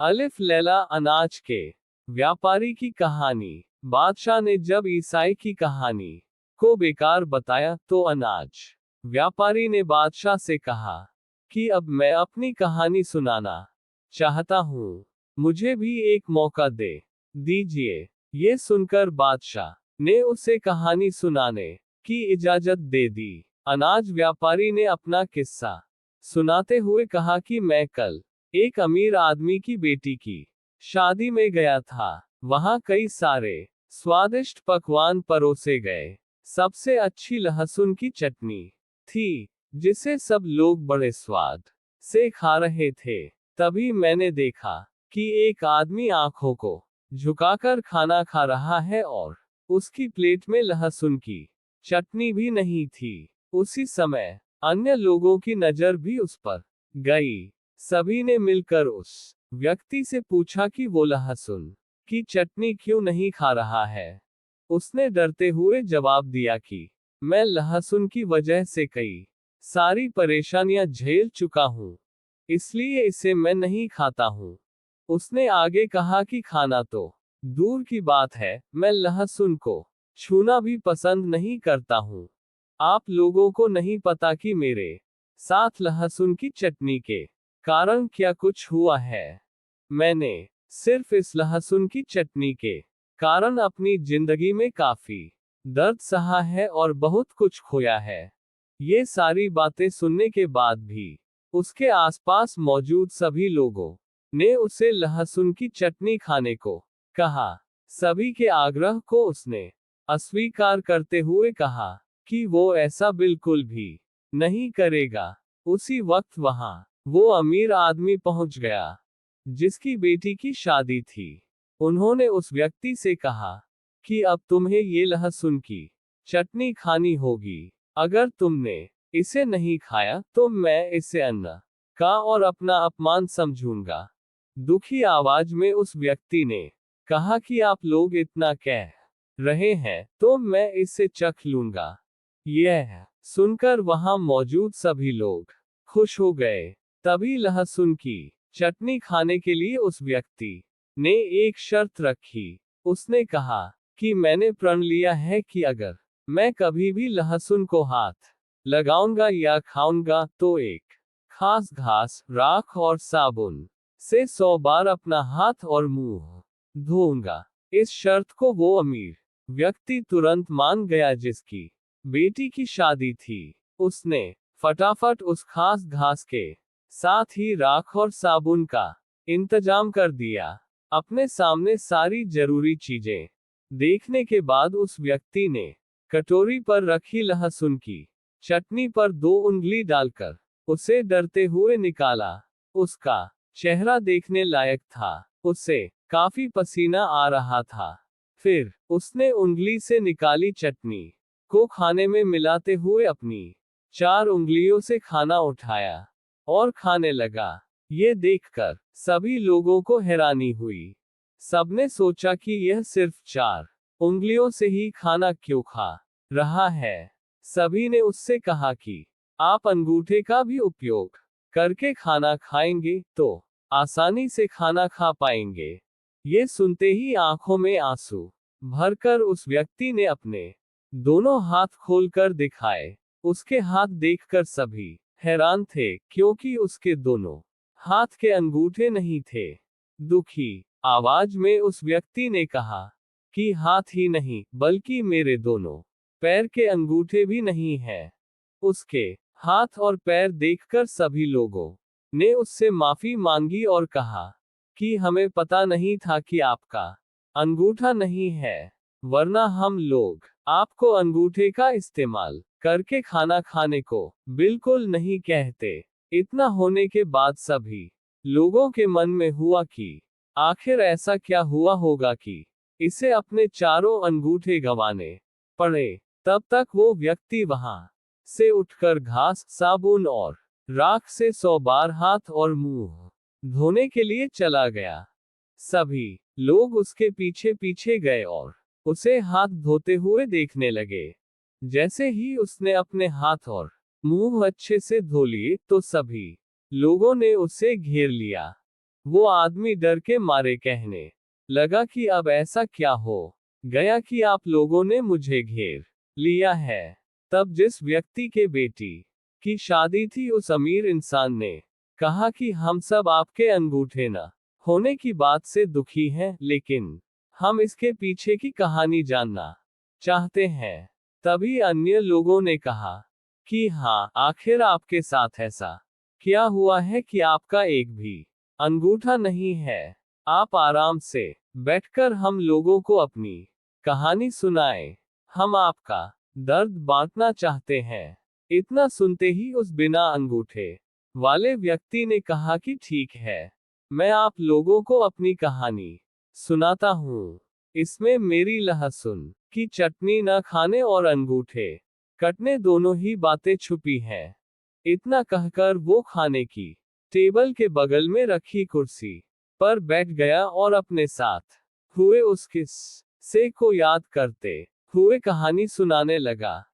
अलिफ लैला अनाज के व्यापारी की कहानी। बादशाह ने जब ईसाई की कहानी को बेकार बताया तो अनाज व्यापारी ने बादशाह से कहा कि अब मैं अपनी कहानी सुनाना चाहता हूँ, मुझे भी एक मौका दे दीजिए। ये सुनकर बादशाह ने उसे कहानी सुनाने की इजाजत दे दी। अनाज व्यापारी ने अपना किस्सा सुनाते हुए कहा कि मैं कल एक अमीर आदमी की बेटी की शादी में गया था। वहां कई सारे स्वादिष्ट पकवान परोसे गए। सबसे अच्छी लहसुन की चटनी थी, जिसे सब लोग बड़े स्वाद से खा रहे थे। तभी मैंने देखा कि एक आदमी आंखों को झुकाकर खाना खा रहा है और उसकी प्लेट में लहसुन की चटनी भी नहीं थी। उसी समय अन्य लोगों की नजर भी उस पर गई। सभी ने मिलकर उस व्यक्ति से पूछा कि वो लहसुन की चटनी क्यों नहीं खा रहा है। उसने डरते हुए जवाब दिया कि मैं लहसुन की वजह से कई सारी परेशानियां झेल चुका हूं, इसलिए इसे मैं नहीं खाता हूं। उसने आगे कहा कि खाना तो दूर की बात है, मैं लहसुन को छूना भी पसंद नहीं करता हूं। आप लोगों को नहीं पता कि मेरे साथ लहसुन की चटनी के कारण क्या कुछ हुआ है। मैंने सिर्फ इस लहसुन की चटनी के कारण अपनी जिंदगी में काफी दर्द सहा है और बहुत कुछ खोया है। ये सारी बातें सुनने के बाद भी उसके आसपास मौजूद सभी लोगों ने उसे लहसुन की चटनी खाने को कहा। सभी के आग्रह को उसने अस्वीकार करते हुए कहा कि वो ऐसा बिल्कुल भी नहीं करेगा। उसी वक्त वहां वो अमीर आदमी पहुंच गया जिसकी बेटी की शादी थी। उन्होंने उस व्यक्ति से कहा कि अब तुम्हें ये लहसुन की चटनी खानी होगी। अगर तुमने इसे नहीं खाया तो मैं इसे अन्न का और अपना अपमान समझूंगा। दुखी आवाज में उस व्यक्ति ने कहा कि आप लोग इतना कह रहे हैं तो मैं इसे चख लूंगा। यह सुनकर वहां मौजूद सभी लोग खुश हो गए। तभी लहसुन की चटनी खाने के लिए उस व्यक्ति ने एक शर्त रखी। उसने कहा कि मैंने प्रण लिया है कि अगर मैं कभी भी लहसुन को हाथ लगाऊंगा या खाऊंगा तो एक खास घास, राख और साबुन से 100 बार अपना हाथ और मुंह धोऊंगा। इस शर्त को वो अमीर व्यक्ति तुरंत मान गया जिसकी बेटी की शादी थी। उसने फटाफट उस खास घास के साथ ही राख और साबुन का इंतजाम कर दिया। अपने सामने सारी जरूरी चीजें देखने के बाद उस व्यक्ति ने कटोरी पर रखी लहसुन की चटनी पर 2 उंगली डालकर उसे डरते हुए निकाला। उसका चेहरा देखने लायक था, उसे काफी पसीना आ रहा था। फिर उसने उंगली से निकाली चटनी को खाने में मिलाते हुए अपनी 4 उंगलियों से खाना उठाया और खाने लगा। ये देखकर सभी लोगों को हैरानी हुई। सबने सोचा कि यह सिर्फ 4 उंगलियों से ही खाना क्यों खा रहा है। सभी ने उससे कहा कि आप अंगूठे का भी उपयोग करके खाना खाएंगे तो आसानी से खाना खा पाएंगे। ये सुनते ही आंखों में आंसू भरकर उस व्यक्ति ने अपने दोनों हाथ खोलकर दिखाए। उसके हाथ देखकर सभी हैरान थे क्योंकि उसके दोनों हाथ के अंगूठे नहीं थे। दुखी आवाज में उस व्यक्ति ने कहा कि हाथ ही नहीं बल्कि मेरे दोनों पैर के अंगूठे भी नहीं हैं। उसके हाथ और पैर देखकर सभी लोगों ने उससे माफी मांगी और कहा कि हमें पता नहीं था कि आपका अंगूठा नहीं है, वरना हम लोग आपको अंगूठे का इस्तेमाल करके खाना खाने को बिल्कुल नहीं कहते। इतना होने के बाद सभी लोगों के मन में हुआ कि आखिर ऐसा क्या हुआ होगा कि इसे अपने चारों अंगूठे गंवाने पड़े। तब तक वो व्यक्ति वहां से उठकर घास, साबुन और राख से 100 बार हाथ और मुंह धोने के लिए चला गया। सभी लोग उसके पीछे पीछे गए और उसे हाथ धोते हुए देखने लगे। जैसे ही उसने अपने हाथ और मुंह अच्छे से धो लिए तो सभी लोगों ने उसे घेर लिया। वो आदमी डर के मारे कहने लगा कि अब ऐसा क्या हो गया कि आप लोगों ने मुझे घेर लिया है। तब जिस व्यक्ति के बेटी की शादी थी उस अमीर इंसान ने कहा कि हम सब आपके अंगूठे न होने की बात से दुखी हैं, लेकिन हम इसके पीछे की कहानी जानना चाहते हैं। तभी अन्य लोगों ने कहा कि हाँ, आखिर आपके साथ ऐसा क्या हुआ है कि आपका एक भी अंगूठा नहीं है। आप आराम से बैठकर हम लोगों को अपनी कहानी सुनाएं। हम आपका दर्द बांटना चाहते हैं। इतना सुनते ही उस बिना अंगूठे वाले व्यक्ति ने कहा कि ठीक है, मैं आप लोगों को अपनी कहानी सुनाता हूँ। इसमें मेरी लहसुन की चटनी न खाने और अंगूठे कटने दोनों ही बातें छुपी हैं। इतना कहकर वो खाने की टेबल के बगल में रखी कुर्सी पर बैठ गया और अपने साथ हुए उस किस्से को याद करते हुए कहानी सुनाने लगा।